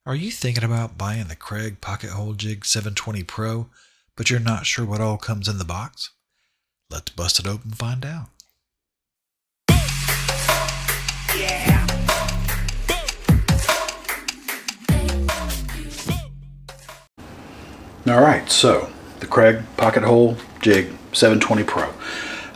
Are you thinking about buying the Kreg Pocket-Hole Jig 720 Pro, but you're not sure what all comes in the box? Let's bust it open and find out. Alright, so the Kreg Pocket-Hole Jig 720 Pro.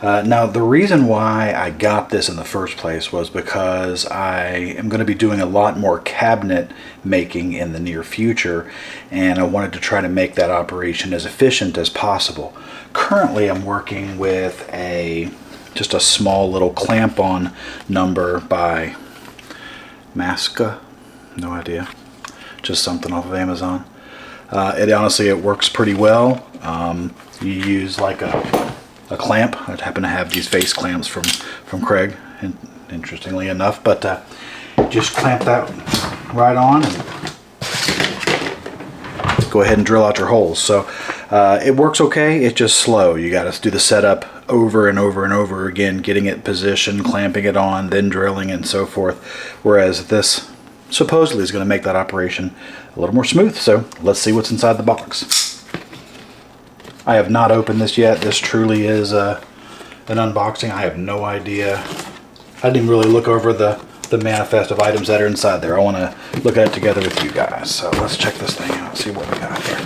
Now the reason why I got this in the first place was because I am going to be doing a lot more cabinet making in the near future, and I wanted to try to make that operation as efficient as possible. Currently I'm working with just a small little clamp-on number by Masca, no idea, just something off of Amazon. It works pretty well. You use like a clamp. I happen to have these face clamps from Kreg, interestingly enough, but just clamp that right on and go ahead and drill out your holes. So it works okay, it's just slow. You got to do the setup over and over and over again, getting it positioned, clamping it on, then drilling and so forth, whereas this supposedly is going to make that operation a little more smooth. So let's see what's inside the box. I have not opened this yet. This truly is an unboxing. I have no idea. I didn't even really look over the manifest of items that are inside there. I want to look at it together with you guys. So let's check this thing out, see what we got here.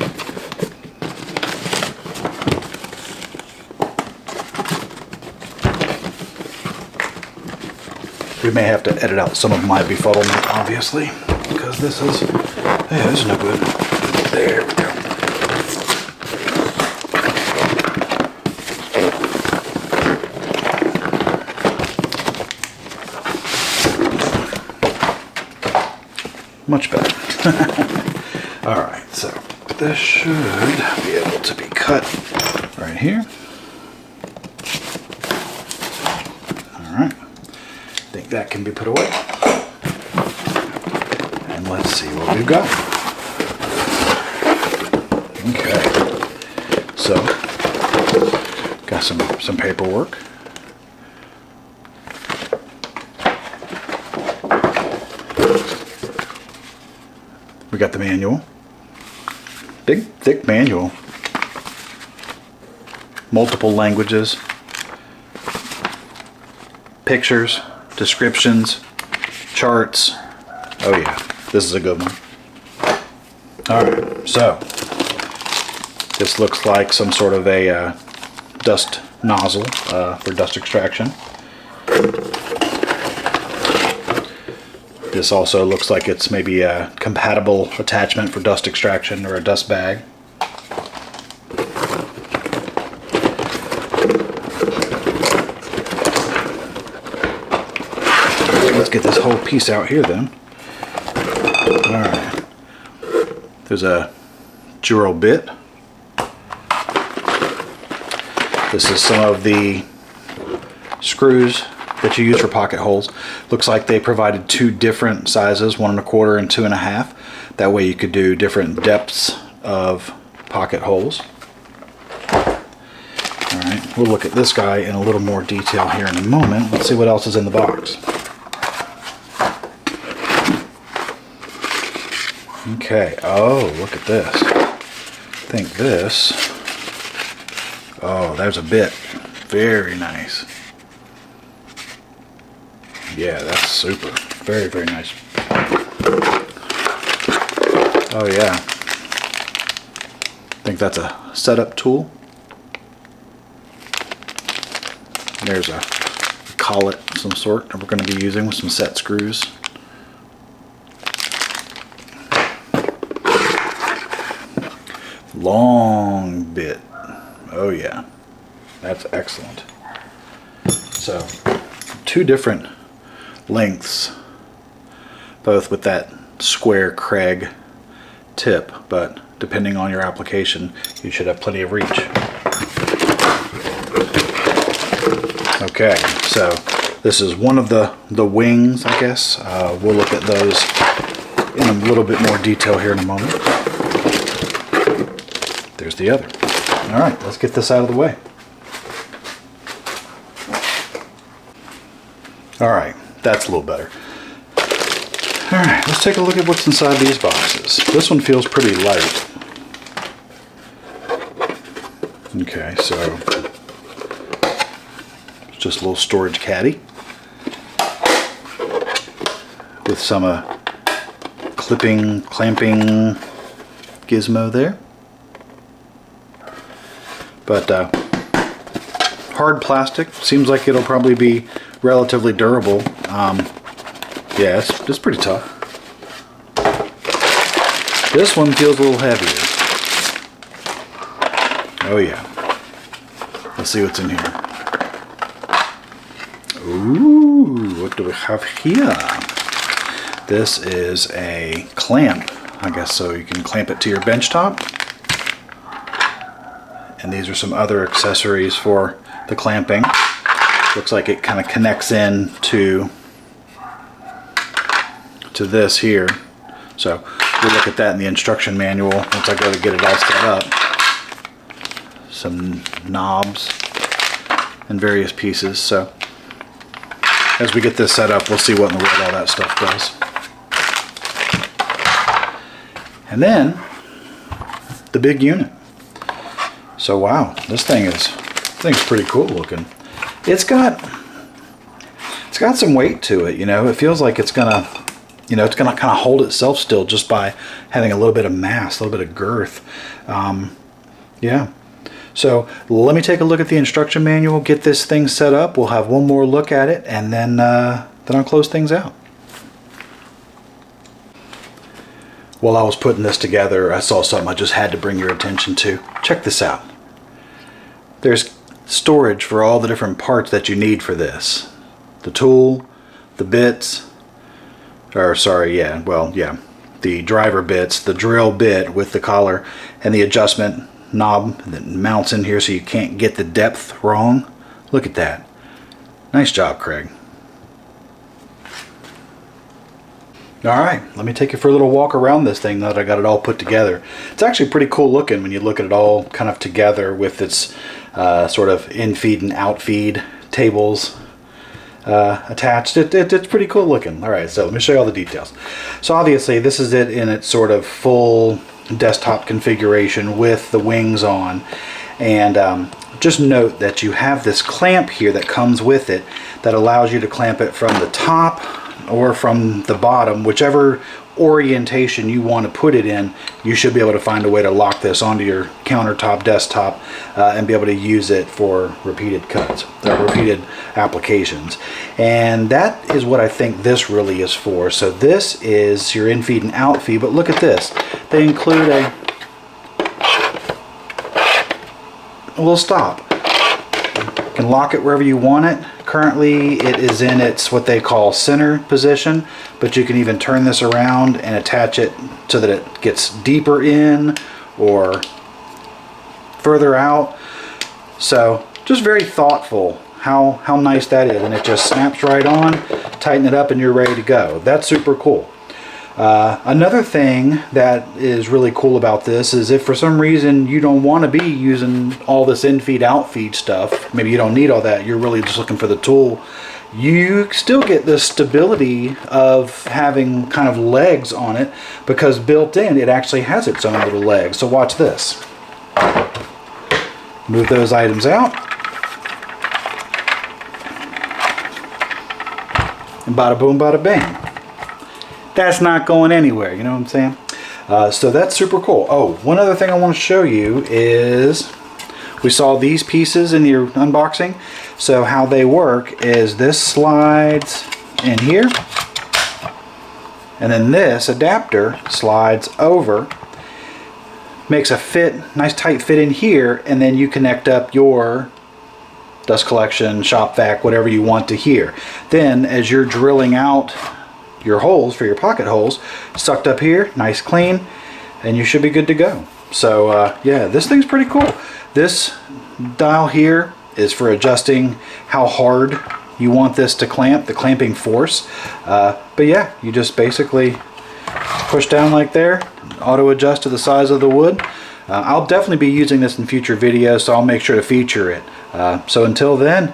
We may have to edit out some of my befuddlement, obviously, because this is no good. There we go. Much better. Alright, so this should be able to be cut right here. Alright, I think that can be put away. And let's see what we've got. Okay, so got some paperwork. We got the manual. Big, thick manual. Multiple languages. Pictures, descriptions, charts. Oh yeah, this is a good one. Alright, so this looks like some sort of a dust nozzle for dust extraction. This also looks like it's maybe a compatible attachment for dust extraction or a dust bag. Let's get this whole piece out here then. Alright. There's a Juro bit. This is some of the screws that you use for pocket holes. Looks like they provided two different sizes, 1 1/4 and 2 1/2. That way you could do different depths of pocket holes. Alright, we'll look at this guy in a little more detail here in a moment. Let's see what else is in the box. Okay, oh, look at this. I think this, oh, there's a bit. Very nice. Yeah, that's super. Very, very nice. Oh yeah. I think that's a setup tool. There's a collet of some sort that we're going to be using with some set screws. Long bit. Oh yeah. That's excellent. So, two different lengths, both with that square Kreg tip, but depending on your application you should have plenty of reach. Okay, so this is one of the wings, I guess. We'll look at those in a little bit more detail here in a moment. There's the other. Alright, let's get this out of the way. Alright, that's a little better. Alright, let's take a look at what's inside these boxes. This one feels pretty light. Okay, so it's just a little storage caddy with some clamping gizmo there. But hard plastic, seems like it'll probably be relatively durable. Yeah, it's pretty tough. This one feels a little heavier. Oh yeah. Let's see what's in here. Ooh, what do we have here? This is a clamp, I guess, so you can clamp it to your bench top. And these are some other accessories for the clamping. Looks like it kind of connects in to this here. So we'll look at that in the instruction manual once I go to get it all set up. Some knobs and various pieces. So as we get this set up, we'll see what in the world all that stuff does. And then the big unit. So wow, this thing's pretty cool looking. It's got some weight to it, you know. It feels like it's gonna kind of hold itself still just by having a little bit of mass, a little bit of girth. Yeah. So let me take a look at the instruction manual, get this thing set up. We'll have one more look at it, and then I'll close things out. While I was putting this together, I saw something I just had to bring your attention to. Check this out. There's storage for all the different parts that you need for this. The tool, the bits, the driver bits, the drill bit with the collar, and the adjustment knob that mounts in here so you can't get the depth wrong. Look at that. Nice job, Kreg. Alright, let me take you for a little walk around this thing now that I got it all put together. It's actually pretty cool looking when you look at it all kind of together with its sort of in-feed and out-feed tables attached. It's pretty cool looking. Alright, so let me show you all the details. So obviously this is it in its sort of full desktop configuration with the wings on, and just note that you have this clamp here that comes with it that allows you to clamp it from the top or from the bottom, whichever orientation you want to put it in. You should be able to find a way to lock this onto your countertop desktop and be able to use it for repeated cuts, repeated applications. And that is what I think this really is for. So this is your in-feed and out-feed, but look at this. They include a little stop. You can lock it wherever you want it. Currently it is in its what they call center position, but you can even turn this around and attach it so that it gets deeper in or further out. So just very thoughtful how nice that is, and it just snaps right on, tighten it up, and you're ready to go. That's super cool. Another thing that is really cool about this is if for some reason you don't want to be using all this in-feed out-feed stuff, maybe you don't need all that, you're really just looking for the tool, you still get the stability of having kind of legs on it, because built in it actually has its own little legs. So watch this. Move those items out, and bada boom bada bang. That's not going anywhere, you know what I'm saying? So that's super cool. Oh, one other thing I want to show you is we saw these pieces in the unboxing. So how they work is this slides in here, and then this adapter slides over, makes a fit, nice tight fit in here, and then you connect up your dust collection, shop vac, whatever you want to here. Then as you're drilling out your holes for your pocket holes, sucked up here, nice clean, and you should be good to go. So yeah, this thing's pretty cool. This dial here is for adjusting how hard you want this to clamp, the clamping force. But yeah, you just basically push down like there, auto adjust to the size of the wood. I'll definitely be using this in future videos, so I'll make sure to feature it. So until then,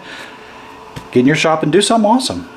get in your shop and do something awesome.